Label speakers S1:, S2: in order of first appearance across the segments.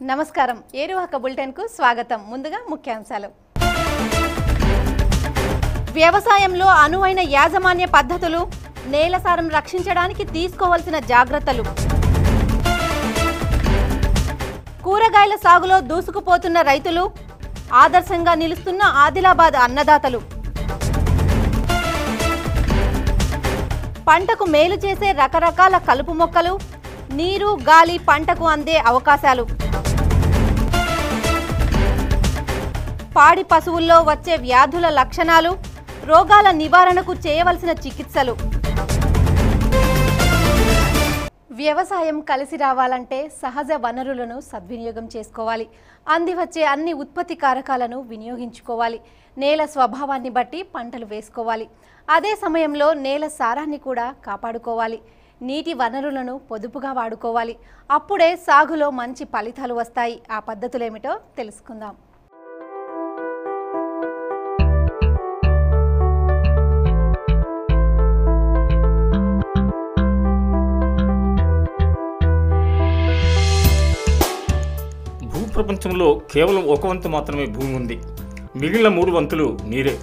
S1: నమస్కారం ఏరువాక బులెటిన్ కు స్వాగతం. ముందుగా ముఖ్యాంశాలు. వ్యవసాయంలో అనువైన యాజమాన్య పద్ధతులు, నేల సారం రక్షించడానికి తీసుకోవాల్సిన జాగ్రత్తలు, కూరగాయల సాగులో దూసుకుపోతున్న రైతులు, ఆదర్శంగా నిలుస్తున్న ఆదిలాబాద్ అన్నదాతలు, పంటకు మేలు చేసే రకరకాల కలుపు మొక్కలు, నీరు గాలి పంటకు అందే అవకాశాలు, పాడి పశువుల్లో వచ్చే వ్యాధుల లక్షణాలు, రోగాల నివారణకు చేయవలసిన చికిత్సలు. వ్యవసాయం కలిసి రావాలంటే సహజ వనరులను సద్వినియోగం చేసుకోవాలి. అందివచ్చే అన్ని ఉత్పత్తి కారకాలను వినియోగించుకోవాలి. నేల స్వభావాన్ని బట్టి పంటలు వేసుకోవాలి. అదే సమయంలో నేల సారాన్ని కూడా కాపాడుకోవాలి. నీటి వనరులను పొదుపుగా వాడుకోవాలి. అప్పుడే సాగులో మంచి ఫలితాలు వస్తాయి. ఆ పద్ధతులేమిటో తెలుసుకుందాం.
S2: ప్రపంచంలో కేవలం ఒక వంతు మాత్రమే భూమి ఉంది. మిగిలిన 3 వంతులు నీరే.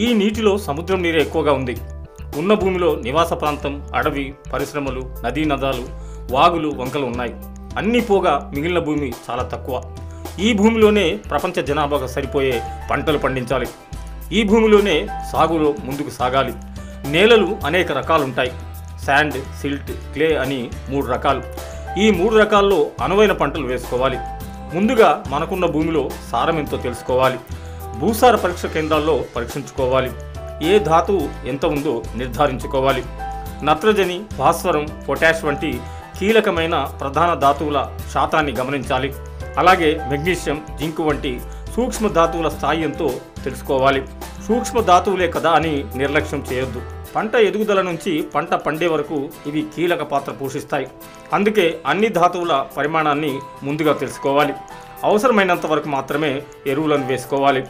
S2: ఈ నీటిలో సముద్రం నీరే ఎక్కువగా ఉంది. ఉన్న భూమిలో నివాస ప్రాంతం, అడవి, పరిశ్రమలు, నదీ నదాలు, వాగులు, వంకలు ఉన్నాయి. అన్నీ పోగా మిగిలిన భూమి చాలా తక్కువ. ఈ భూమిలోనే ప్రపంచ జనాభాకు సరిపోయే పంటలు పండించాలి. ఈ భూమిలోనే సాగులో ముందుకు సాగాలి. నేలలు అనేక రకాలుంటాయి. శాండ్, సిల్ట్, క్లే అని 3 రకాలు. ఈ 3 రకాల్లో అనువైన పంటలు వేసుకోవాలి. ముందుగా మనకున్న భూమిలో సారం ఎంతో తెలుసుకోవాలి. భూసార పరీక్ష కేంద్రాల్లో పరీక్షించుకోవాలి. ఏ ధాతువు ఎంత ఉందో నిర్ధారించుకోవాలి. నత్రజని, భాస్వరం, పొటాష్ వంటి కీలకమైన ప్రధాన ధాతువుల శాతాన్ని గమనించాలి. అలాగే మెగ్నీషియం, జింక్ వంటి సూక్ష్మ ధాతువుల స్థాయి ఎంతో తెలుసుకోవాలి. సూక్ష్మ ధాతువులే కదా అని నిర్లక్ష్యం చేయొద్దు. పంట ఎదుగుదల నుంచి పంట పండే వరకు ఇవి కీలక పాత్ర పోషిస్తాయి. అందుకే అన్ని ధాతువుల పరిమాణాన్ని ముందుగా తెలుసుకోవాలి. అవసరమైనంత వరకు మాత్రమే ఎరువులను వేసుకోవాలి.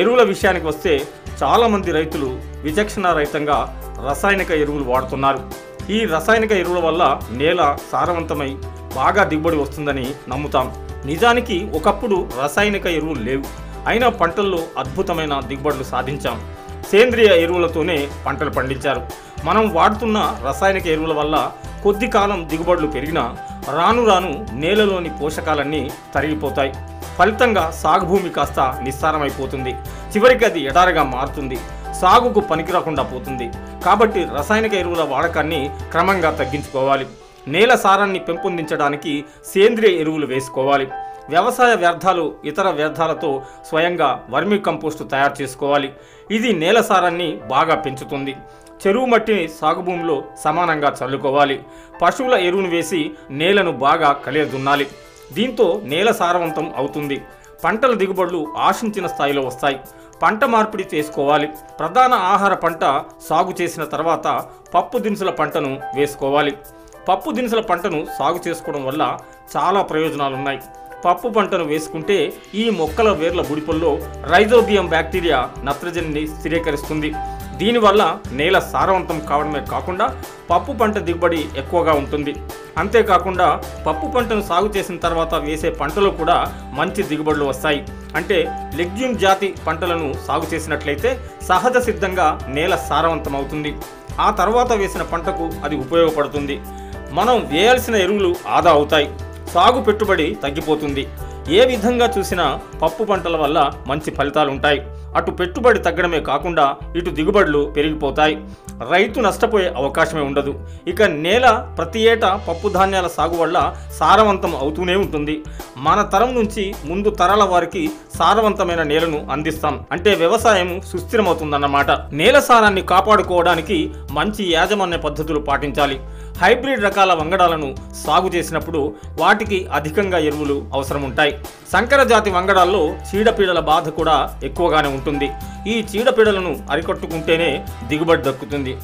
S2: ఎరువుల విషయానికి వస్తే చాలామంది రైతులు విచక్షణారహితంగా రసాయనిక ఎరువులు వాడుతున్నారు. ఈ రసాయనిక ఎరువుల వల్ల నేల సారవంతమై బాగా దిగుబడి వస్తుందని నమ్ముతాం. నిజానికి ఒకప్పుడు రసాయనిక ఎరువులు లేవు. అయినా పంటల్లో అద్భుతమైన దిగుబడులు సాధించాం. సేంద్రియ ఎరువులతోనే పంటలు పండించారు. మనం వాడుతున్న రసాయనిక ఎరువుల వల్ల కొద్ది కాలం దిగుబడులు పెరిగినా రాను రాను నేలలోని పోషకాలన్నీ తరిగిపోతాయి. ఫలితంగా సాగు భూమి కాస్త నిస్సారమైపోతుంది. చివరికి అది ఎడారిగా మారుతుంది. సాగుకు పనికిరాకుండా పోతుంది. కాబట్టి రసాయనిక ఎరువుల వాడకాన్ని క్రమంగా తగ్గించుకోవాలి. నేల సారాన్ని పెంపొందించడానికి సేంద్రియ ఎరువులు వేసుకోవాలి. వ్యవసాయ వ్యర్థాలు, ఇతర వ్యర్థాలతో స్వయంగా వర్మీ కంపోస్టు తయారు చేసుకోవాలి. ఇది నేల సారాన్ని బాగా పెంచుతుంది. చెరువు మట్టిని సాగు భూమిలో సమానంగా చల్లుకోవాలి. పశువుల ఎరువును వేసి నేలను బాగా కలియదున్నాలి. దీంతో నేల సారవంతం అవుతుంది. పంటల దిగుబడులు ఆశించిన స్థాయిలో వస్తాయి. పంట మార్పిడి చేసుకోవాలి. ప్రధాన ఆహార పంట సాగు చేసిన తర్వాత పప్పు దినుసుల పంటను వేసుకోవాలి. పప్పు దినుసుల పంటను సాగు చేసుకోవడం వల్ల చాలా ప్రయోజనాలున్నాయి. పప్పు పంటను వేసుకుంటే ఈ మొక్కల వేర్ల బుడిపల్లో రైజోబియం బ్యాక్టీరియా నత్రజనిని స్థిరీకరిస్తుంది. దీనివల్ల నేల సారవంతం కావడమే కాకుండా పప్పు పంట దిగుబడి ఎక్కువగా ఉంటుంది. అంతేకాకుండా పప్పు పంటను సాగు చేసిన తర్వాత వేసే పంటలో కూడా మంచి దిగుబడులు వస్తాయి. అంటే లెగ్యూమ్ జాతి పంటలను సాగు చేసినట్లయితే సహజ సిద్ధంగా నేల సారవంతం అవుతుంది. ఆ తర్వాత వేసిన పంటకు అది ఉపయోగపడుతుంది. మనం వేయాల్సిన ఎరువులు ఆదా అవుతాయి. సాగు పెట్టుబడి తగ్గిపోతుంది. ఏ విధంగా చూసినా పప్పు పంటల వల్ల మంచి ఫలితాలు ఉంటాయి. అటు పెట్టుబడి తగ్గడమే కాకుండా ఇటు దిగుబడులు పెరిగిపోతాయి. రైతు నష్టపోయే అవకాశమే ఉండదు. ఇక నేల ప్రతి ఏటా పప్పు ధాన్యాల సాగు వల్ల సారవంతం అవుతూనే ఉంటుంది. మన తరం నుంచి ముందు తరాల వారికి సారవంతమైన నేలను అందిస్తాం. అంటే వ్యవసాయం సుస్థిరమవుతుందన్నమాట. నేల సారాన్ని కాపాడుకోవడానికి మంచి యాజమాన్య పద్ధతులు పాటించాలి. హైబ్రిడ్ రకాల వంగడాలను సాగు చేసినప్పుడు వాటికి అధికంగా ఎరువులు అవసరం ఉంటాయి. సంకర జాతి వంగడాల్లో చీడపీడల బాధ కూడా ఎక్కువగానే ఉంటుంది. ఈ చీడపీడలను అరికట్టుకుంటేనే దిగుబడి దక్కుతుంది.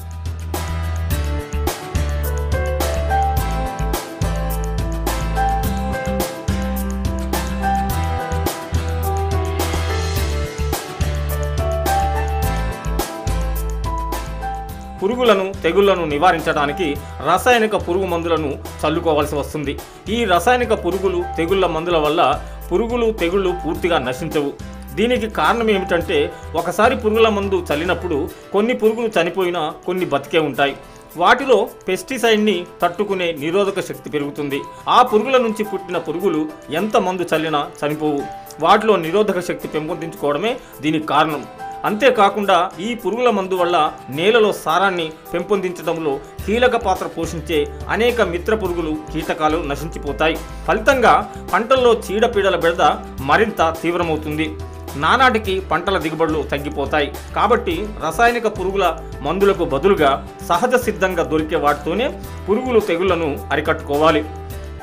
S2: పురుగులను తెగుళ్లను నివారించడానికి రసాయనిక పురుగు మందులను చల్లుకోవాల్సి వస్తుంది. ఈ రసాయనిక పురుగులు తెగుళ్ల మందుల వల్ల పురుగులు తెగుళ్ళు పూర్తిగా నశించవు. దీనికి కారణం ఏమిటంటే ఒకసారి పురుగుల మందు చల్లినప్పుడు కొన్ని పురుగులు చనిపోయినా కొన్ని బతికే ఉంటాయి. వాటిలో పెస్టిసైడ్ని తట్టుకునే నిరోధక శక్తి పెరుగుతుంది. ఆ పురుగుల నుంచి పుట్టిన పురుగులు ఎంత మందు చల్లినా చనిపోవు. వాటిలో నిరోధక శక్తి పెంపొందించుకోవడమే దీనికి కారణం. అంతేకాకుండా ఈ పురుగుల మందు వల్ల నేలలో సారాన్ని పెంపొందించడంలో కీలక పాత్ర పోషించే అనేక మిత్ర పురుగులు కీటకాలు నశించిపోతాయి. ఫలితంగా పంటల్లో చీడపీడల బెడద మరింత తీవ్రమవుతుంది. నానాటికి పంటల దిగుబడులు తగ్గిపోతాయి. కాబట్టి రసాయనిక పురుగుల మందులకు బదులుగా సహజ సిద్ధంగా దొరికే వాటితోనే పురుగులు తెగుళ్లను అరికట్టుకోవాలి.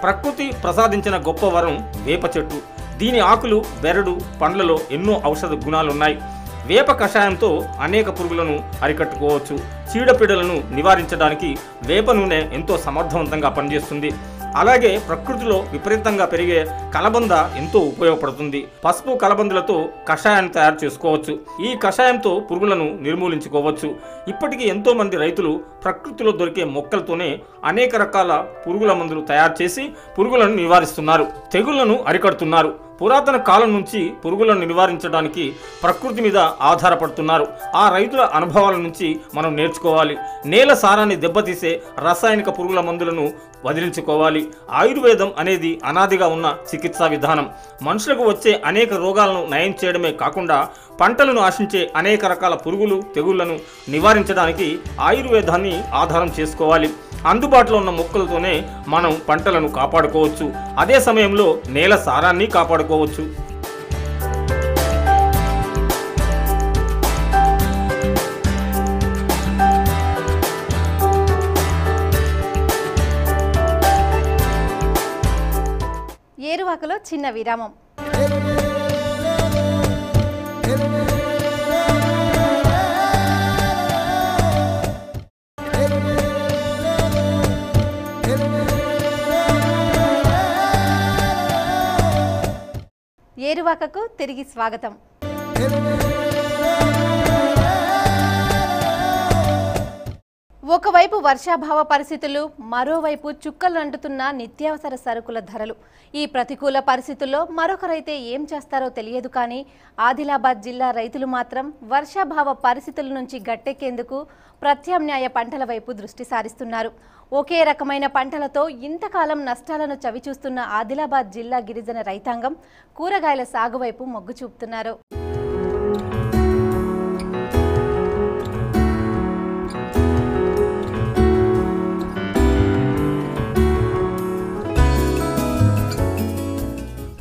S2: ప్రకృతి ప్రసాదించిన గొప్ప వరం వేప చెట్టు. దీని ఆకులు, బెరడు, పండ్లలో ఎన్నో ఔషధ గుణాలున్నాయి. వేప కషాయంతో అనేక పురుగులను అరికట్టుకోవచ్చు. చీడపీడలను నివారించడానికి వేప నూనె ఎంతో సమర్థవంతంగా పనిచేస్తుంది. అలాగే ప్రకృతిలో విపరీతంగా పెరిగే కలబంద ఎంతో ఉపయోగపడుతుంది. పసుపు కలబందలతో కషాయాన్ని తయారు చేసుకోవచ్చు. ఈ కషాయంతో పురుగులను నిర్మూలించుకోవచ్చు. ఇప్పటికీ ఎంతో మంది రైతులు ప్రకృతిలో దొరికే మొక్కలతోనే అనేక రకాల పురుగుల మందులు తయారు చేసి పురుగులను నివారిస్తున్నారు, తెగుళ్లను అరికడుతున్నారు. పురాతన కాలం నుంచి పురుగులను నివారించడానికి ప్రకృతి మీద ఆధారపడుతున్నారు. ఆ రైతుల అనుభవాల నుంచి మనం నేర్చుకోవాలి. నేల సారాన్ని దెబ్బతీసే రసాయనిక పురుగుల మందులను వదిలించుకోవాలి. ఆయుర్వేదం అనేది అనాదిగా ఉన్న చికిత్సా విధానం. మనుషులకు వచ్చే అనేక రోగాలను నయం చేయడమే కాకుండా పంటలను ఆశించే అనేక రకాల పురుగులు తెగుళ్లను నివారించడానికి ఆయుర్వేదాన్ని ఆధారం చేసుకోవాలి. అందుబాటులో ఉన్న మొక్కలతోనే మనం పంటలను కాపాడుకోవచ్చు. అదే సమయంలో నేల సారాన్ని కాపాడుకోవచ్చు.
S1: ఏరువాకలో చిన్న విరామం. ఏరువాకకు తిరిగి స్వాగతం. ఒకవైపు వర్షాభావ పరిస్థితులు, మరోవైపు చుక్కలు అంటుతున్న నిత్యావసర సరుకుల ధరలు. ఈ ప్రతికూల పరిస్థితుల్లో మరొకరైతే ఏం చేస్తారో తెలియదు. కానీ ఆదిలాబాద్ జిల్లా రైతులు మాత్రం వర్షాభావ పరిస్థితుల నుంచి గట్టెక్కేందుకు ప్రత్యామ్నాయ పంటల వైపు దృష్టి సారిస్తున్నారు. ఒకే రకమైన పంటలతో ఇంతకాలం నష్టాలను చవిచూస్తున్న ఆదిలాబాద్ జిల్లా గిరిజన రైతాంగం కూరగాయల సాగు వైపు మొగ్గు చూపుతున్నారు.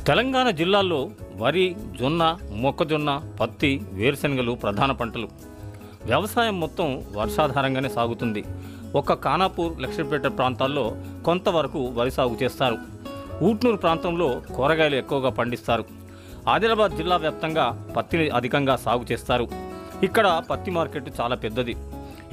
S2: తెలంగాణ జిల్లాల్లో వరి, జొన్న, మొక్కజొన్న, పత్తి, వేరుశనగలు ప్రధాన పంటలు. వ్యవసాయం మొత్తం వర్షాధారంగానే సాగుతుంది. ఒక్క ఖానాపూర్, లక్ష్మీపేట ప్రాంతాల్లో కొంతవరకు వరి సాగు చేస్తారు. ఊట్నూరు ప్రాంతంలో కూరగాయలు ఎక్కువగా పండిస్తారు. ఆదిలాబాద్ జిల్లా వ్యాప్తంగా పత్తిని అధికంగా సాగు చేస్తారు. ఇక్కడ పత్తి మార్కెట్ చాలా పెద్దది.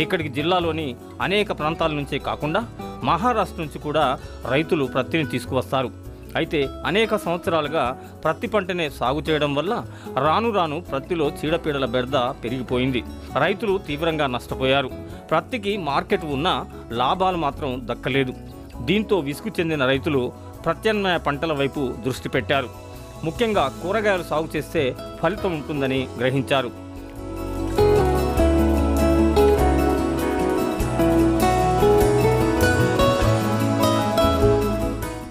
S2: ఇక్కడికి జిల్లాలోని అనేక ప్రాంతాల నుంచే కాకుండా మహారాష్ట్ర నుంచి కూడా రైతులు పత్తిని తీసుకువస్తారు. అయితే అనేక సంవత్సరాలుగా పత్తి పంటనే సాగు చేయడం వల్ల రాను రాను పత్తిలో చీడపీడల బెడద పెరిగిపోయింది. రైతులు తీవ్రంగా నష్టపోయారు. పత్తికి మార్కెట్ ఉన్నా లాభాలు మాత్రం దక్కలేదు. దీంతో విసుగు చెందిన రైతులు ప్రత్యామ్నాయ పంటల వైపు దృష్టి పెట్టారు. ముఖ్యంగా కూరగాయలు సాగు చేస్తే ఫలితం ఉంటుందని గ్రహించారు.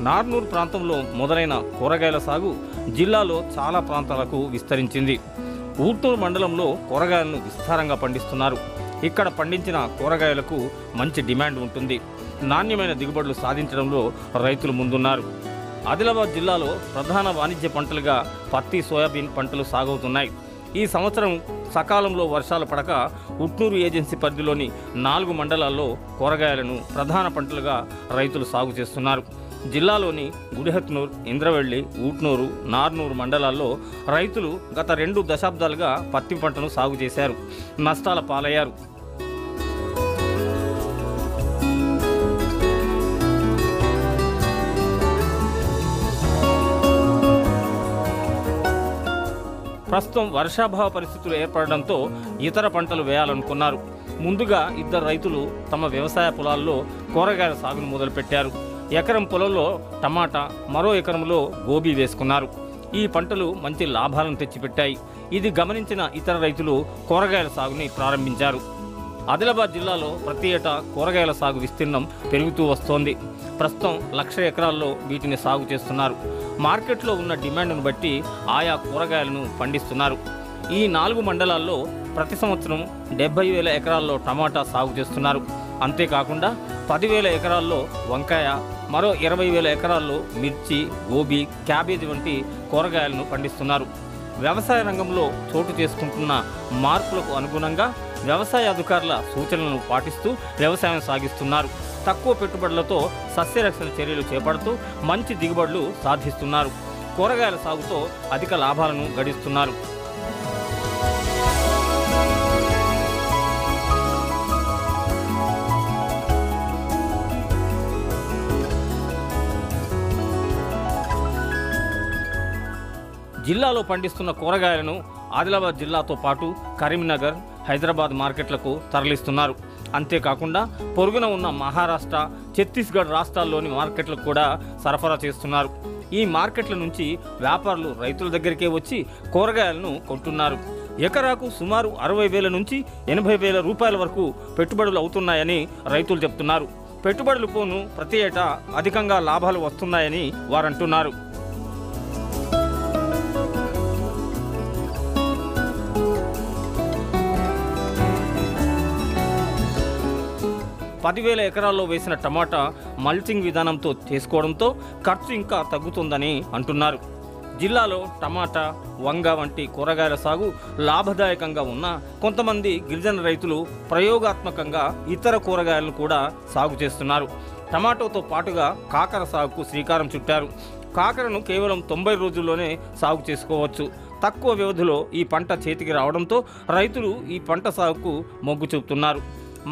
S2: నార్నూర్ ప్రాంతంలో మొదలైన కూరగాయల సాగు జిల్లాలో చాలా ప్రాంతాలకు విస్తరించింది. ఊట్నూరు మండలంలో కూరగాయలను విస్తారంగా పండిస్తున్నారు. ఇక్కడ పండించిన కూరగాయలకు మంచి డిమాండ్ ఉంటుంది. నాణ్యమైన దిగుబడులు సాధించడంలో రైతులు ముందున్నారు. ఆదిలాబాద్ జిల్లాలో ప్రధాన వాణిజ్య పంటలుగా పత్తి, సోయాబీన్ పంటలు సాగవుతున్నాయి. ఈ సంవత్సరం సకాలంలో వర్షాలు పడక ఉట్నూరు ఏజెన్సీ పరిధిలోని 4 మండలాల్లో కూరగాయలను ప్రధాన పంటలుగా రైతులు సాగు చేస్తున్నారు. జిల్లాలోని గుడిహత్నూర్, ఇంద్రవెల్లి, ఊట్నూరు, నార్నూరు మండలాల్లో రైతులు గత 2 దశాబ్దాలుగా పత్తి పంటను సాగు చేశారు. నష్టాల పాలయ్యారు. ప్రస్తుతం వర్షాభావ పరిస్థితులు ఏర్పడడంతో ఇతర పంటలు వేయాలనుకున్నారు. ముందుగా ఇద్దరు రైతులు తమ వ్యవసాయ పొలాల్లో కూరగాయల సాగును మొదలుపెట్టారు. ఎకరం పొలంలో టమాటా, మరో ఎకరంలో గోబీ వేసుకున్నారు. ఈ పంటలు మంచి లాభాలను తెచ్చిపెట్టాయి. ఇది గమనించిన ఇతర రైతులు కూరగాయల సాగుని ప్రారంభించారు. ఆదిలాబాద్ జిల్లాలో ప్రతి ఏటా కూరగాయల సాగు విస్తీర్ణం పెరుగుతూ వస్తోంది. ప్రస్తుతం 1,00,000 ఎకరాల్లో వీటిని సాగు చేస్తున్నారు. మార్కెట్లో ఉన్న డిమాండ్ను బట్టి ఆయా కూరగాయలను పండిస్తున్నారు. ఈ 4 మండలాల్లో ప్రతి సంవత్సరం 70,000 ఎకరాల్లో టమాటా సాగు చేస్తున్నారు. అంతేకాకుండా 10,000 ఎకరాల్లో వంకాయ, మరో 20,000 ఎకరాల్లో మిర్చి, గోబీ, క్యాబేజీ వంటి కూరగాయలను పండిస్తున్నారు. వ్యవసాయ రంగంలో చోటు చేసుకుంటున్న మార్పులకు అనుగుణంగా వ్యవసాయ అధికారుల సూచనలను పాటిస్తూ వ్యవసాయం సాగిస్తున్నారు. తక్కువ పెట్టుబడులతో సస్యరక్షణ చర్యలు చేపడుతూ మంచి దిగుబడులు సాధిస్తున్నారు. కూరగాయల సాగుతో అధిక లాభాలను గడిస్తున్నారు. జిల్లాలో పండిస్తున్న కూరగాయలను ఆదిలాబాద్ జిల్లాతో పాటు కరీంనగర్, హైదరాబాద్ మార్కెట్లకు తరలిస్తున్నారు. అంతేకాకుండా పొరుగున ఉన్న మహారాష్ట్ర, ఛత్తీస్గఢ్ రాష్ట్రాల్లోని మార్కెట్లకు కూడా సరఫరా చేస్తున్నారు. ఈ మార్కెట్ల నుంచి వ్యాపారులు రైతుల దగ్గరికే వచ్చి కూరగాయలను కొంటున్నారు. ఎకరాకు సుమారు 60,000 నుంచి 80,000 రూపాయల వరకు పెట్టుబడులు అవుతున్నాయని రైతులు చెప్తున్నారు. పెట్టుబడులు పోను ప్రతి ఏటా అధికంగా లాభాలు వస్తున్నాయని వారంటున్నారు. 10,000 ఎకరాల్లో వేసిన టమాటా మల్చింగ్ విధానంతో చేసుకోవడంతో ఖర్చు ఇంకా తగ్గుతుందని అంటున్నారు. జిల్లాలో టమాటా, వంగ వంటి కూరగాయల సాగు లాభదాయకంగా ఉన్న కొంతమంది గిరిజన రైతులు ప్రయోగాత్మకంగా ఇతర కూరగాయలను కూడా సాగు చేస్తున్నారు. టమాటోతో పాటుగా కాకర సాగుకు శ్రీకారం చుట్టారు. కాకరను కేవలం 90 రోజుల్లోనే సాగు చేసుకోవచ్చు. తక్కువ వ్యవధిలో ఈ పంట చేతికి రావడంతో రైతులు ఈ పంట సాగుకు మొగ్గు చూపుతున్నారు.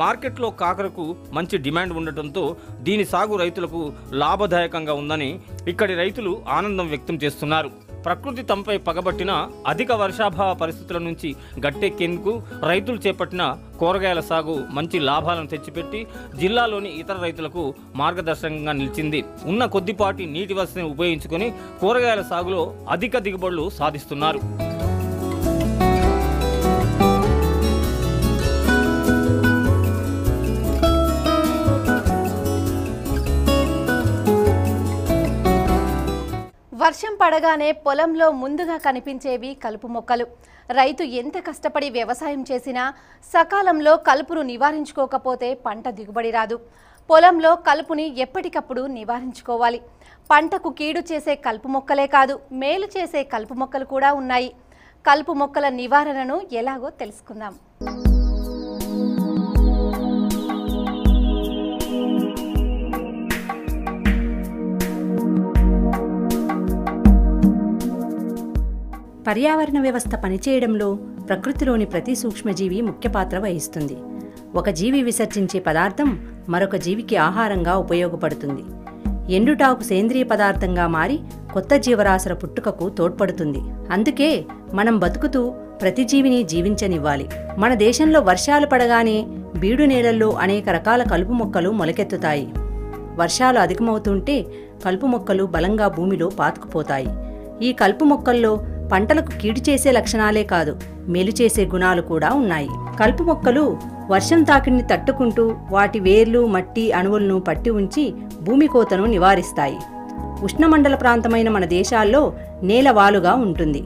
S2: మార్కెట్లో కాకరకు మంచి డిమాండ్ ఉండటంతో దీని సాగు రైతులకు లాభదాయకంగా ఉందని ఇక్కడి రైతులు ఆనందం వ్యక్తం చేస్తున్నారు. ప్రకృతి తమపై పగబట్టిన అధిక వర్షాభావ పరిస్థితుల నుంచి గట్టెక్కేందుకు రైతులు చేపట్టిన కూరగాయల సాగు మంచి లాభాలను తెచ్చిపెట్టి జిల్లాలోని ఇతర రైతులకు మార్గదర్శకంగా నిలిచింది. ఉన్న కొద్దిపాటి నీటి వసతిని ఉపయోగించుకొని కూరగాయల సాగులో అధిక దిగుబడులు సాధిస్తున్నారు.
S1: వర్షం పడగానే పొలంలో ముందుగా కనిపించేవి కలుపు మొక్కలు. రైతు ఎంత కష్టపడి వ్యవసాయం చేసినా సకాలంలో కలుపును నివారించుకోకపోతే పంట దిగుబడి రాదు. పొలంలో కలుపుని ఎప్పటికప్పుడు నివారించుకోవాలి. పంటకు కీడు చేసే కలుపు మొక్కలే కాదు, మేలు చేసే కలుపు మొక్కలు కూడా ఉన్నాయి. కలుపు మొక్కల నివారణను ఎలాగో తెలుసుకుందాం.
S3: పర్యావరణ వ్యవస్థ పనిచేయడంలో ప్రకృతిలోని ప్రతి సూక్ష్మజీవి ముఖ్య పాత్ర వహిస్తుంది. ఒక జీవి విసర్జించే పదార్థం మరొక జీవికి ఆహారంగా ఉపయోగపడుతుంది. ఎండుటాకు సేంద్రియ పదార్థంగా మారి కొత్త జీవరాశుల పుట్టుకకు తోడ్పడుతుంది. అందుకే మనం బతుకుతూ ప్రతి జీవిని జీవించనివ్వాలి. మన దేశంలో వర్షాలు పడగానే బీడు నేలల్లో అనేక రకాల కలుపు మొక్కలు మొలకెత్తుతాయి. వర్షాలు అధికమవుతుంటే కలుపు మొక్కలు బలంగా భూమిలో పాతుకుపోతాయి. ఈ కలుపు మొక్కల్లో పంటలకు కీడు చేసే లక్షణాలే కాదు, మేలు చేసే గుణాలు కూడా ఉన్నాయి. కలుపు మొక్కలు వర్షం తాకిడిని తట్టుకుంటూ వాటి వేర్లు, మట్టి అణువులను పట్టి ఉంచి భూమి కోతను నివారిస్తాయి. ఉష్ణమండల ప్రాంతమైన మన దేశాల్లో నేల వాలుగా ఉంటుంది.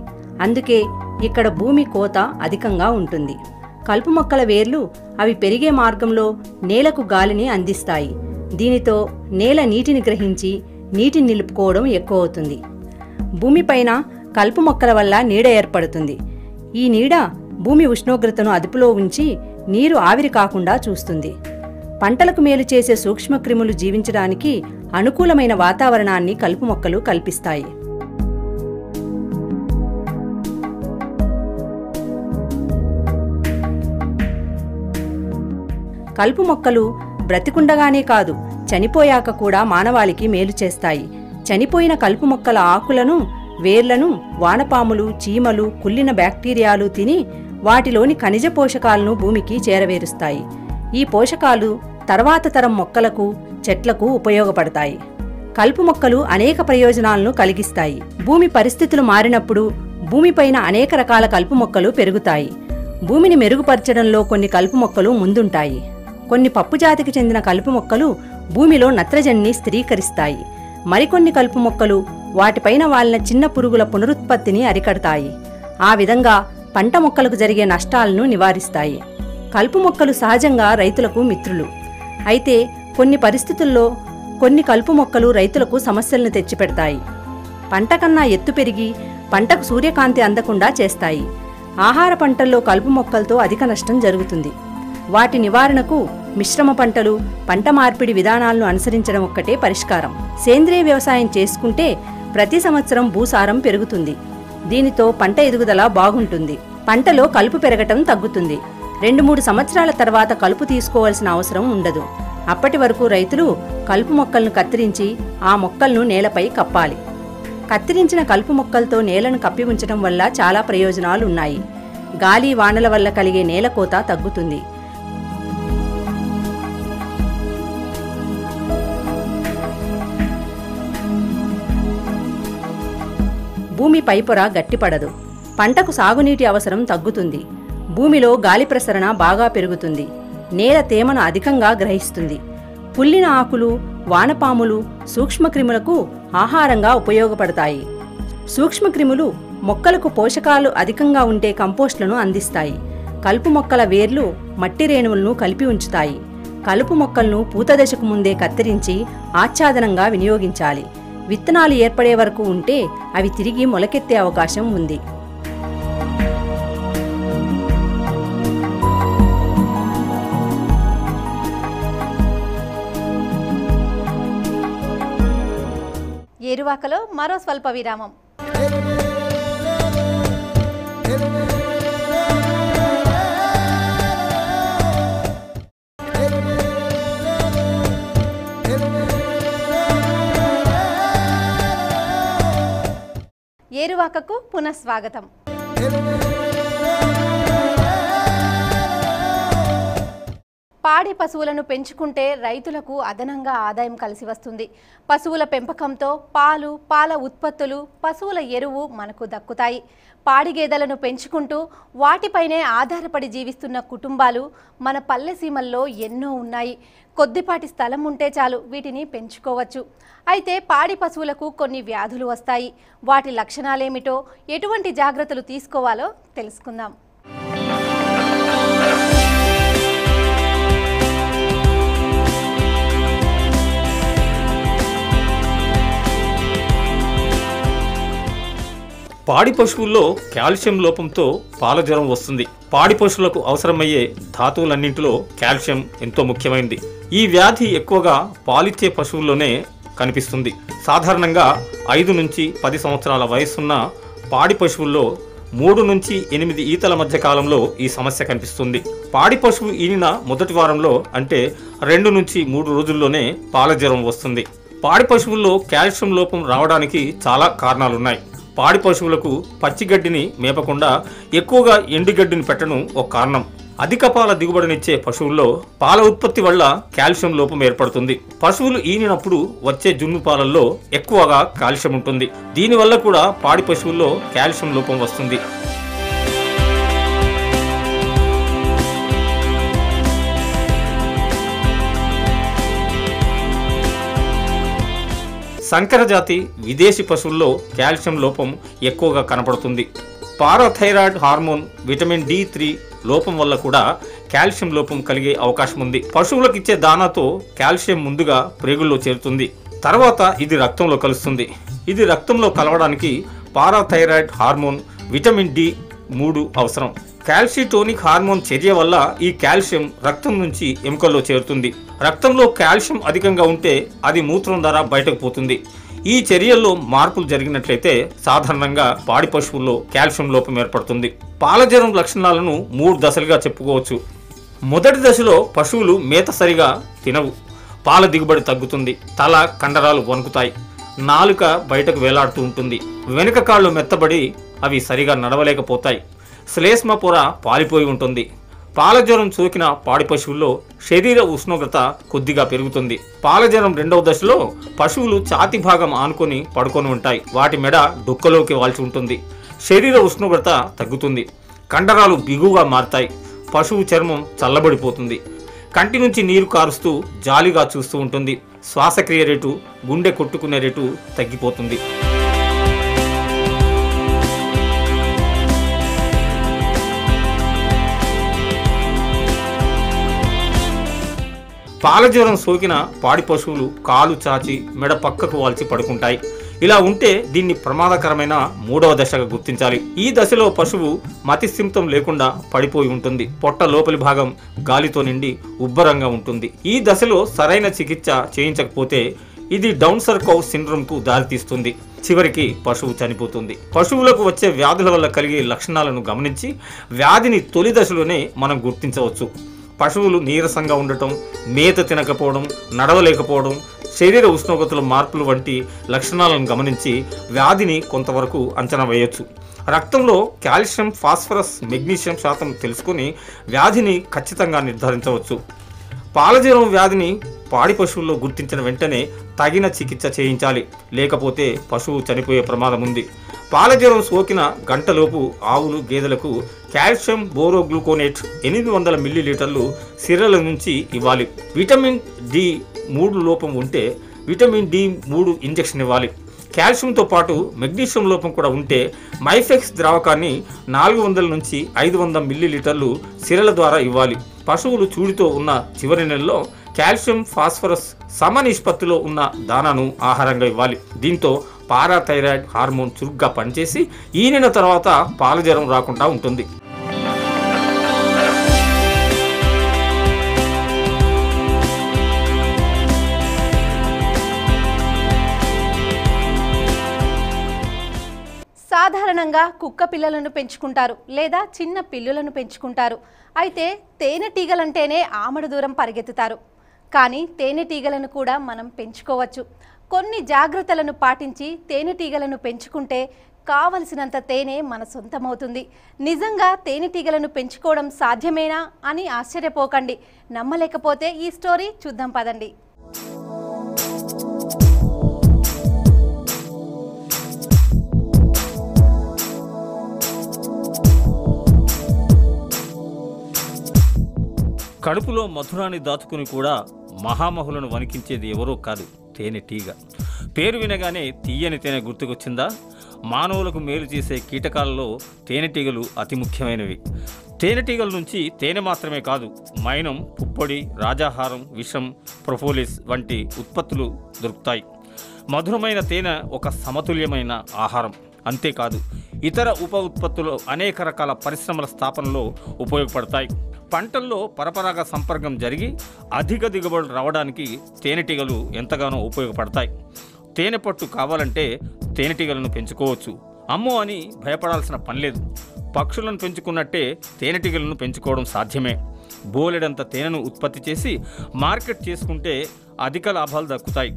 S3: అందుకే ఇక్కడ భూమి కోత అధికంగా ఉంటుంది. కలుపు మొక్కల వేర్లు అవి పెరిగే మార్గంలో నేలకు గాలిని అందిస్తాయి. దీనితో నేల నీటిని గ్రహించి నీటిని నిలుపుకోవడం ఎక్కువ అవుతుంది. భూమిపైన కలుపు మొక్కల వల్ల నీడ ఏర్పడుతుంది. ఈ నీడ భూమి ఉష్ణోగ్రతను అదుపులో ఉంచి నీరు ఆవిరి కాకుండా చూస్తుంది. పంటలకు మేలు చేసే సూక్ష్మక్రిములు జీవించడానికి అనుకూలమైన వాతావరణాన్ని కలుపు మొక్కలు కల్పిస్తాయి. కలుపు మొక్కలు బ్రతికుండగానే కాదు, చనిపోయాక కూడా మానవాళికి మేలు చేస్తాయి. చనిపోయిన కలుపు మొక్కల ఆకులను వేర్లను వానపాములు, చీమలు, కుళ్ళిన బ్యాక్టీరియాలు తిని వాటిలోని ఖనిజ పోషకాలను భూమికి చేరవేరుస్తాయి. ఈ పోషకాలు తర్వాత తరం మొక్కలకు, చెట్లకు ఉపయోగపడతాయి. కలుపు మొక్కలు అనేక ప్రయోజనాలను కలిగిస్తాయి. భూమి పరిస్థితులు మారినప్పుడు భూమిపైన అనేక రకాల కలుపు మొక్కలు పెరుగుతాయి. భూమిని మెరుగుపరచడంలో కొన్ని కలుపు మొక్కలు ముందుంటాయి. కొన్ని పప్పు జాతికి చెందిన కలుపు మొక్కలు భూమిలో నత్రజనిని స్థిరీకరిస్తాయి. మరికొన్ని కలుపు మొక్కలు వాటిపైన వాలిన చిన్న పురుగుల పునరుత్పత్తిని అరికడతాయి. ఆ విధంగా పంట మొక్కలకు జరిగే నష్టాలను నివారిస్తాయి. కలుపు మొక్కలు సహజంగా రైతులకు మిత్రులు. అయితే కొన్ని పరిస్థితుల్లో కొన్ని కలుపు మొక్కలు రైతులకు సమస్యలను తెచ్చిపెడతాయి. పంట కన్నా ఎత్తు పెరిగి పంటకు సూర్యకాంతి అందకుండా చేస్తాయి. ఆహార పంటల్లో కలుపు మొక్కలతో అధిక నష్టం జరుగుతుంది. వాటి నివారణకు మిశ్రమ పంటలు, పంట మార్పిడి విధానాలను అనుసరించడం ఒక్కటే పరిష్కారం. సేంద్రియ వ్యవసాయం చేసుకుంటే ప్రతి సంవత్సరం భూసారం పెరుగుతుంది. దీనితో పంట ఎదుగుదల బాగుంటుంది. పంటలో కలుపు పెరగటం తగ్గుతుంది. 2-3 సంవత్సరాల తర్వాత కలుపు తీసుకోవాల్సిన అవసరం ఉండదు. అప్పటి వరకు రైతులు కలుపు మొక్కలను కత్తిరించి ఆ మొక్కలను నేలపై కప్పాలి. కత్తిరించిన కలుపు మొక్కలతో నేలను కప్పి ఉంచడం వల్ల చాలా ప్రయోజనాలున్నాయి. గాలి, వానల వల్ల కలిగే నేలకోత తగ్గుతుంది. భూమి పైపొర గట్టిపడదు. పంటకు సాగునీటి అవసరం తగ్గుతుంది. భూమిలో గాలి ప్రసరణ బాగా పెరుగుతుంది. నేల తేమను అధికంగా గ్రహిస్తుంది. కుళ్ళిన ఆకులు, వానపాములు సూక్ష్మక్రిములకు ఆహారంగా ఉపయోగపడతాయి. సూక్ష్మక్రిములు మొక్కలకు పోషకాలు అధికంగా ఉంటే కంపోస్టులను అందిస్తాయి. కలుపు మొక్కల వేర్లు మట్టి రేణువులను కలిపి ఉంచుతాయి. కలుపు మొక్కలను పూత దశకు ముందే కత్తిరించి ఆచ్ఛాదనంగా వినియోగించాలి. విత్తనాలు ఏర్పడే వరకు ఉంటే అవి తిరిగి మొలకెత్తే అవకాశం ఉంది.
S1: ఏరువాకలో మరో స్వల్ప విరామం. ఏరువాకకు పునఃస్వాగతం. పాడి పశువులను పెంచుకుంటే రైతులకు అదనంగా ఆదాయం కలిసి వస్తుంది. పశువుల పెంపకంతో పాలు, పాల ఉత్పత్తులు, పశువుల ఎరువు మనకు దక్కుతాయి. పాడి గేదెలను పెంచుకుంటూ వాటిపైనే ఆధారపడి జీవిస్తున్న కుటుంబాలు మన పల్లె సీమల్లో ఎన్నో ఉన్నాయి. కొద్దిపాటి స్థలం ఉంటే చాలు వీటిని పెంచుకోవచ్చు. అయితే పాడి పశువులకు కొన్ని వ్యాధులు వస్తాయి. వాటి లక్షణాలేమిటో, ఎటువంటి జాగ్రత్తలు తీసుకోవాలో తెలుసుకుందాం.
S2: పాడి పశువుల్లో కాల్షియం లోపంతో పాల జ్వరం వస్తుంది. పాడి పశువులకు అవసరమయ్యే ధాతువులన్నింటిలో కాల్షియం ఎంతో ముఖ్యమైనది. ఈ వ్యాధి ఎక్కువగా పాలిచ్చే పశువుల్లోనే కనిపిస్తుంది. సాధారణంగా 5 నుంచి 10 సంవత్సరాల వయసున్న పాడి పశువుల్లో 3 నుంచి 8 ఈతల మధ్య కాలంలో ఈ సమస్య కనిపిస్తుంది. పాడి పశువు ఈనిన మొదటి వారంలో అంటే 2 నుంచి 3 రోజుల్లోనే పాల జ్వరం వస్తుంది. పాడి పశువుల్లో కాల్షియం లోపం రావడానికి చాలా కారణాలున్నాయి. పాడి పశువులకు పచ్చిగడ్డిని మేపకుండా ఎక్కువగా ఎండుగడ్డిని పెట్టడం ఒక కారణం. అధిక పాల దిగుబడినిచ్చే పశువుల్లో పాల ఉత్పత్తి వల్ల కాల్షియం లోపం ఏర్పడుతుంది. పశువులు ఈనినప్పుడు వచ్చే జున్ను పాలల్లో ఎక్కువగా కాల్షియం ఉంటుంది. దీనివల్ల కూడా పాడి పశువుల్లో కాల్షియం లోపం వస్తుంది. సంకర జాతి విదేశీ పశువుల్లో కాల్షియం లోపం ఎక్కువగా కనపడుతుంది. పారాథైరాయిడ్ హార్మోన్, విటమిన్ D3 లోపం వల్ల కూడా కాల్షియం లోపం కలిగే అవకాశం ఉంది. పశువులకు ఇచ్చే దానాతో కాల్షియం ముందుగా ప్రేగుల్లో చేరుతుంది. తర్వాత ఇది రక్తంలో కలుస్తుంది. ఇది రక్తంలో కలవడానికి పారాథైరాయిడ్ హార్మోన్, విటమిన్ D3 అవసరం. కాల్షిటోనిక్ హార్మోన్ చర్య వల్ల ఈ కాల్షియం రక్తం నుంచి ఎముకల్లో చేరుతుంది. రక్తంలో కాల్షియం అధికంగా ఉంటే అది మూత్రం ద్వారా బయటకు పోతుంది. ఈ చర్యల్లో మార్పులు జరిగినట్లయితే సాధారణంగా పాడి పశువుల్లో కాల్షియం లోపం ఏర్పడుతుంది. పాలజ్వరం లక్షణాలను 3 దశలుగా చెప్పుకోవచ్చు. మొదటి దశలో పశువులు మేత సరిగా తినవు, పాల దిగుబడి తగ్గుతుంది, తల కండరాలు వణుకుతాయి. నాలుక బయటకు వేలాడుతూ ఉంటుంది. వెనుక కాళ్ళు మెత్తబడి అవి సరిగా నడవలేకపోతాయి. శ్లేష్మ పొర పాలిపోయి ఉంటుంది. పాలజ్వరం సోకిన పాడి పశువుల్లో శరీర ఉష్ణోగ్రత కొద్దిగా పెరుగుతుంది. పాలజ్వరం రెండవ దశలో పశువులు ఛాతి భాగం ఆనుకొని పడుకొని ఉంటాయి. వాటి మెడ డొక్కలోకి వాల్చి ఉంటుంది. శరీర ఉష్ణోగ్రత తగ్గుతుంది. కండరాలు బిగువుగా మారుతాయి. పశువు చర్మం చల్లబడిపోతుంది. కంటి నుంచి నీరు కారుస్తూ జాలిగా చూస్తూ ఉంటుంది. శ్వాసక్రియ రేటు, గుండె కొట్టుకునే రేటు తగ్గిపోతుంది. పాలజ్వరం సోకిన పాడి పశువులు కాలు చాచి మెడ పక్కకు వాల్చి పడుకుంటాయి. ఇలా ఉంటే దీన్ని ప్రమాదకరమైన మూడవ దశగా గుర్తించాలి. ఈ దశలో పశువు మతిస్థిమితం లేకుండా పడిపోయి ఉంటుంది. పొట్ట లోపలి భాగం గాలితో నిండి ఉబ్బరంగా ఉంటుంది. ఈ దశలో సరైన చికిత్స చేయించకపోతే ఇది డౌన్సర్ కౌ సిండ్రోమ్కు దారితీస్తుంది. చివరికి పశువు చనిపోతుంది. పశువులకు వచ్చే వ్యాధుల వల్ల కలిగే లక్షణాలను గమనించి వ్యాధిని తొలి దశలోనే మనం గుర్తించవచ్చు. పశువులు నీరసంగా ఉండటం, మేత తినకపోవడం, నడవలేకపోవడం, శరీర ఉష్ణోగ్రతల మార్పులు వంటి లక్షణాలను గమనించి వ్యాధిని కొంతవరకు అంచనా వేయొచ్చు. రక్తంలో కాల్షియం, ఫాస్ఫరస్, మెగ్నీషియం శాతం తెలుసుకుని వ్యాధిని ఖచ్చితంగా నిర్ధారించవచ్చు. పాలజ్వరం వ్యాధిని పాడి పశువుల్లో గుర్తించిన వెంటనే తగిన చికిత్స చేయించాలి. లేకపోతే పశువు చనిపోయే ప్రమాదం ఉంది. పాలజ్వరం సోకిన గంటలోపు ఆవులు, గేదెలకు కాల్షియం బోరోగ్లూకోనేట్ 800 మిల్లీలీటర్లు సిరల నుంచి ఇవ్వాలి. విటమిన్ D3 లోపం ఉంటే విటమిన్ D3 ఇంజెక్షన్ ఇవ్వాలి. కాల్షియంతో పాటు మెగ్నీషియం లోపం కూడా ఉంటే మైఫెక్స్ ద్రావకాన్ని 400 నుంచి 500 మిల్లీలీటర్లు సిరల ద్వారా ఇవ్వాలి. పశువులు చూడితో ఉన్న చివరి నెలలో కాల్షియం, ఫాస్ఫరస్ సమ నిష్పత్తిలో ఉన్న దానాను ఆహారంగా ఇవ్వాలి. దీంతో పారాథైరాయిడ్ హార్మోన్ చురుగ్గా పనిచేసి ఈనిన తర్వాత పాలజ్వరం రాకుండా ఉంటుంది.
S1: సాధారణంగా కుక్క పిల్లలను పెంచుకుంటారు లేదా చిన్న పిల్లులను పెంచుకుంటారు. అయితే తేనెటీగలంటేనే ఆమడు దూరం పరిగెత్తుతారు. కానీ తేనెటీగలను కూడా మనం పెంచుకోవచ్చు. కొన్ని జాగ్రత్తలను పాటించి తేనెటీగలను పెంచుకుంటే కావలసినంత తేనె మన సొంతమవుతుంది. నిజంగా తేనెటీగలను పెంచుకోవడం సాధ్యమేనా అని ఆశ్చర్యపోకండి. నమ్మలేకపోతే ఈ స్టోరీ చూద్దాం పదండి.
S2: కడుపులో మధురాన్ని దాచుకుని కూడా మహామహులను వణికించేది ఎవరో కాదు, తేనెటీగ. పేరు వినగానే తీయని తేనె గుర్తుకొచ్చిందా? మానవులకు మేలు చేసే కీటకాలలో తేనెటీగలు అతి ముఖ్యమైనవి. తేనెటీగల నుంచి తేనె మాత్రమే కాదు, మైనం, పుప్పొడి, రాజాహారం, విషం, ప్రొపోలిస్ వంటి ఉత్పత్తులు దొరుకుతాయి. మధురమైన తేనె ఒక సమతుల్యమైన ఆహారం. అంతేకాదు, ఇతర ఉప ఉత్పత్తులు అనేక రకాల పరిశ్రమల స్థాపనలో ఉపయోగపడతాయి. పంటల్లో పరపరాగ సంపర్కం జరిగి అధిక దిగుబడులు రావడానికి తేనెటీగలు ఎంతగానో ఉపయోగపడతాయి. తేనె పట్టు కావాలంటే తేనెటీగలను పెంచుకోవచ్చు. అమ్మో అని భయపడాల్సిన పని లేదు. పక్షులను పెంచుకున్నట్టే తేనెటీగలను పెంచుకోవడం సాధ్యమే. బోలెడంత తేనెను ఉత్పత్తి చేసి మార్కెట్ చేసుకుంటే అధిక లాభాలు దక్కుతాయి.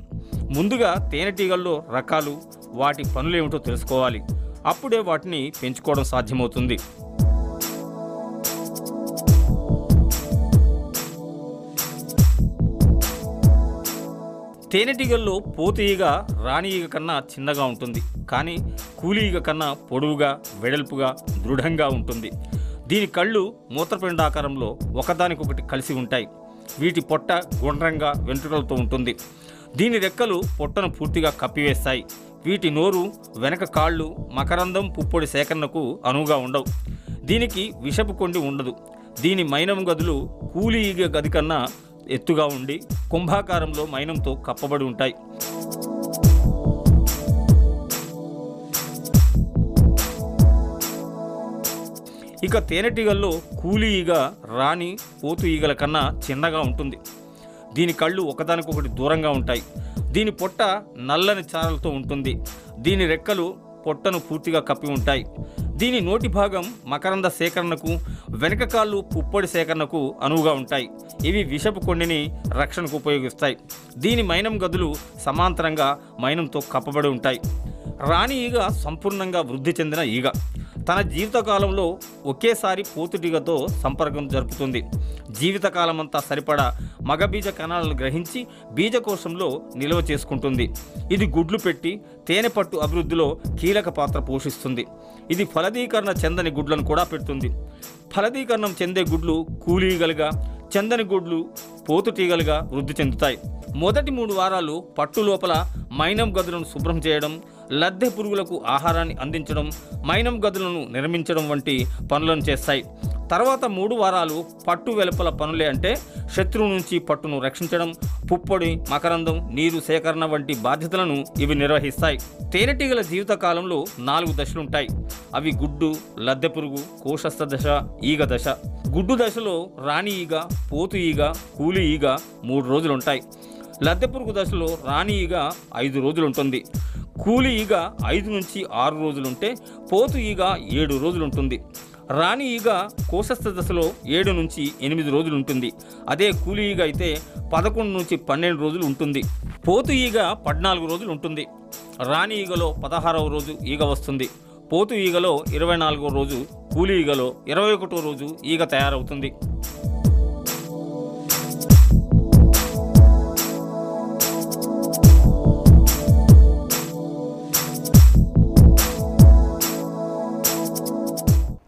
S2: ముందుగా తేనెటీగల్లో రకాలు, వాటి పనులేమిటో తెలుసుకోవాలి. అప్పుడే వాటిని పెంచుకోవడం సాధ్యమవుతుంది. తేనెటీగల్లో పోతు ఈగ రాణి ఈగ కన్నా చిన్నగా ఉంటుంది. కానీ కూలి ఈగ కన్నా పొడవుగా, వెడల్పుగా, దృఢంగా ఉంటుంది. దీని కళ్ళు మూత్రపిండాకారంలో ఒకదానికొకటి కలిసి ఉంటాయి. వీటి పొట్ట గుండ్రంగా వెంట్రుకలతో ఉంటుంది. దీని రెక్కలు పొట్టను పూర్తిగా కప్పివేస్తాయి. వీటి నోరు, వెనక కాళ్ళు మకరందం, పుప్పొడి సేకరణకు అనువుగా ఉండవు. దీనికి విషపు కొండి ఉండదు. దీని మైనం గదులు కూలి ఈగ గది కన్నా ఎత్తుగా ఉండి కుంభాకారంలో మైనంతో కప్పబడి ఉంటాయి. ఇక తేనెటీగల్లో కూలి ఈగ రాణి, పోతు ఈగల కన్నా చిన్నగా ఉంటుంది. దీని కళ్ళు ఒకదానికొకటి దూరంగా ఉంటాయి. దీని పొట్ట నల్లని చారలతో ఉంటుంది. దీని రెక్కలు పొట్టను పూర్తిగా కప్పి ఉంటాయి. దీని నోటి భాగం మకరంద సేకరణకు, వెనక కాళ్ళు పుప్పొడి సేకరణకు అనువుగా ఉంటాయి. ఇవి విషపు కొండిని రక్షణకు ఉపయోగిస్తాయి. దీని మైనం గదులు సమాంతరంగా మైనంతో కప్పబడి ఉంటాయి. రాణి ఈగ సంపూర్ణంగా వృద్ధి చెందిన ఈగ. తన జీవితకాలంలో ఒకేసారి పోతుటీగతో సంపర్కం జరుపుతుంది. జీవితకాలమంతా సరిపడా మగబీజ కణాలను గ్రహించి బీజకోశంలో నిల్వ చేసుకుంటుంది. ఇది గుడ్లు పెట్టి తేనె పట్టు అభివృద్ధిలో కీలక పాత్ర పోషిస్తుంది. ఇది ఫలదీకరణ చెందని గుడ్లను కూడా పెడుతుంది. ఫలదీకరణం చెందే గుడ్లు కూలీగలుగా, చెందని గుడ్లు పోతుటీగలుగా వృద్ధి చెందుతాయి. మొదటి 3 వారాలు పట్టు లోపల మైనం గదులను శుభ్రం చేయడం, లద్దె పురుగులకు ఆహారాన్ని అందించడం, మైనం గదులను నిర్మించడం వంటి పనులను చేస్తాయి. తర్వాత 3 వారాలు పట్టు వెలుపల పనులే, అంటే శత్రువు నుంచి పట్టును రక్షించడం, పుప్పొడి, మకరందం, నీరు సేకరణ వంటి బాధ్యతలను ఇవి నిర్వహిస్తాయి. తేనెటీగల జీవితకాలంలో 4 దశలుంటాయి. అవి గుడ్డు, లద్దె పురుగు, కోశస్థ దశ, ఈగ దశ. గుడ్డు దశలో రాణి ఈగ, పోతు ఈగ, కూలి ఈగ 3 రోజులుంటాయి. లద్దె పురుగు దశలో రాణి ఈగ 5 రోజులుంటుంది. కూలి ఈగ 5 నుంచి 6 రోజులుంటే పోతు ఈగ 7 రోజులుంటుంది. రాణి ఈగ కోశస్థ దశలో 7 నుంచి 8 రోజులు ఉంటుంది. అదే కూలి ఈగ అయితే 11 నుంచి 12 రోజులు ఉంటుంది. పోతు ఈగ 14 రోజులు ఉంటుంది. రాణి ఈగలో 16వ రోజు ఈగ వస్తుంది. పోతు ఈగలో 24వ రోజు, కూలి ఈగలో 21వ రోజు ఈగ తయారవుతుంది.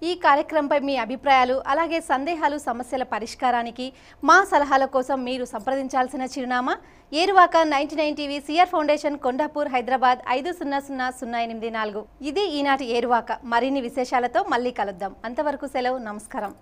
S1: ఈ కార్యక్రమంపై మీ అభిప్రాయాలు, అలాగే సందేహాలు, సమస్యల పరిష్కారానికి మా సలహాల కోసం మీరు సంప్రదించాల్సిన చిరునామా ఏరువాక 99 TV, CR foundation, Kondapur, Hyderabad 500084. ఇది ఈనాటి ఏరువాక. మరిన్ని విశేషాలతో మళ్ళీ కలుద్దాం. అంతవరకు సెలవు. నమస్కారం.